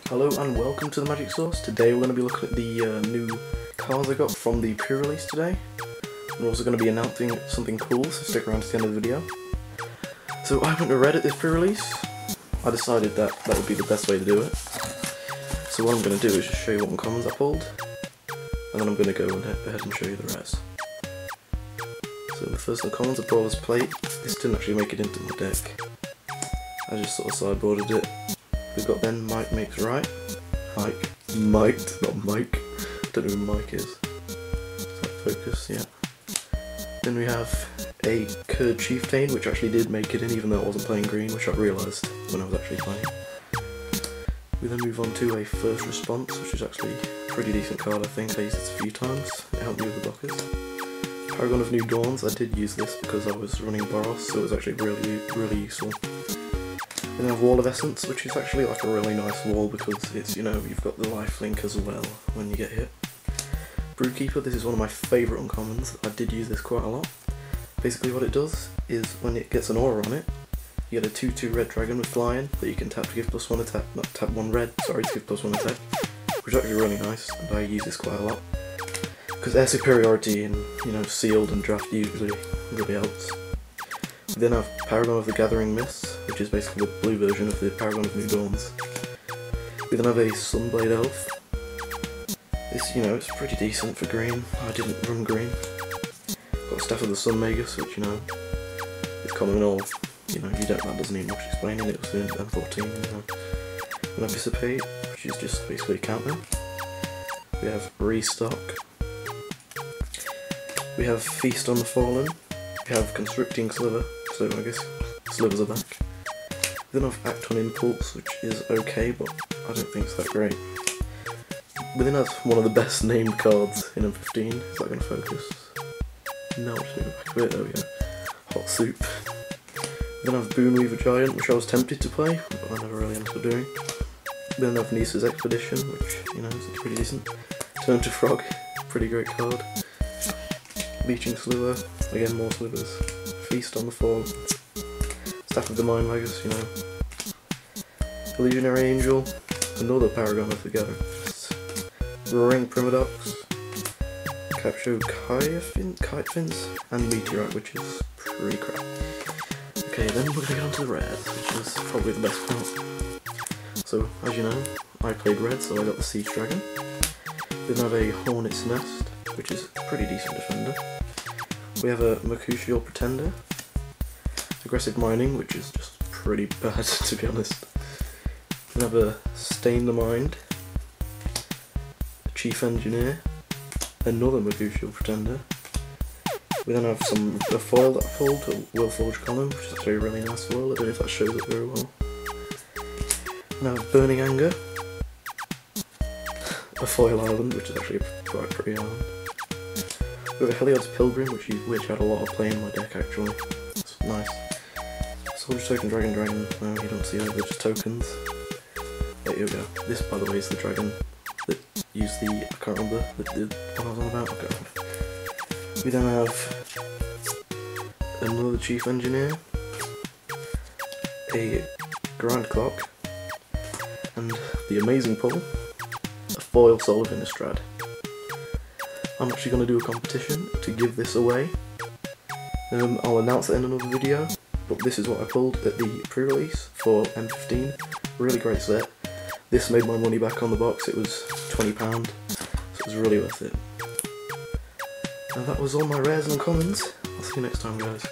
Hello and welcome to the Magic Source. Today we're going to be looking at the new cards I got from the pre-release today. We're also going to be announcing something cool, so stick around to the end of the video. So I went to Reddit this pre-release. I decided that would be the best way to do it. So what I'm going to do is just show you what uncommons I pulled, and then I'm going to go ahead and show you the rest. So the first uncommons, a Brawler's Plate. This didn't actually make it into my deck. I just sort of sideboarded it. We've got then Mike Makes Right. Mike, not Mike. Don't know who Mike is. Focus, yeah. Then we have a Curd Chieftain, which actually did make it in even though I wasn't playing green, which I realised when I was actually playing. We then move on to a First Response, which is actually a pretty decent card I think. I used this a few times. It helped me with the blockers. Paragon of New Dawns, I did use this because I was running Boros, so it was actually really useful. Then I have Wall of Essence, which is actually like a really nice wall because it's, you know, you've got the lifelink as well when you get hit. Broodkeeper, this is one of my favourite uncommons. I did use this quite a lot. Basically what it does is when it gets an aura on it, you get a 2/2 red dragon with flying that you can tap to give +1 attack, not tap 1 red, sorry, to give +1 attack, which is actually really nice, and I use this quite a lot. Because air superiority in, you know, sealed and draft usually really helps. We then have Paragon of the Gathering Mists, which is basically the blue version of the Paragon of New Dawns. We then have a Sunblade Elf. This, you know, it's pretty decent for green. I didn't run green. Got Staff of the Sun Magus, which, you know, is common and all. You know, that doesn't need much explaining. It was in M14, you know. Then Anticipate, which is just basically a counter. We have Restock. We have Feast on the Fallen. We have Constricting Sliver, so I guess slivers are back. We then have Act on Impulse, which is okay, but I don't think it's that great. We then have one of the best named cards in M15. Is that going to focus? No, I'll just move back a bit, there we go. Hot Soup. We then have Boonweaver Giant, which I was tempted to play, but I never really ended up doing. We then have Nisa's Expedition, which, you know, is pretty decent. Turn to Frog, pretty great card. Leeching Sliver, again more slivers. Feast on the Fall. Staff of the Mind Magus, you know. Illusionary Angel, another Paragon of the Gathering Mists. Roaring Primodox. Capture Kite Fins, and Meteorite, which is pretty crap. Okay, then we're going to get on to the rares, which is probably the best part. So, as you know, I played red, so I got the Siege Dragon. We then have a Hornet's Nest, which is a pretty decent defender. We have a Mercutial Pretender, Aggressive Mining, which is just pretty bad to be honest. We have a Stain the Mind, a Chief Engineer, another Mercutial Pretender. We then have a foil that I pulled, a Willforged Column, which is actually a really nice foil. I don't know if that shows it very well. And I have Burning Anger, a Foil Island, which is actually quite a pretty island. We have a Heliod's Pilgrim, which had a lot of play in my deck actually. It's nice. Soldier Token Dragon. No, you don't see that, they're just tokens. There you go. This, by the way, is the dragon that used the, I can't remember what I was on about. Okay. We then have another Chief Engineer, a Grind Clock, and the amazing pull, a FOIL Soul of Innistrad. I'm actually going to do a competition to give this away. I'll announce it in another video, but this is what I pulled at the pre-release for M15. Really great set. This made my money back on the box. It was £20, so it was really worth it. And that was all my rares and uncommons. I'll see you next time, guys.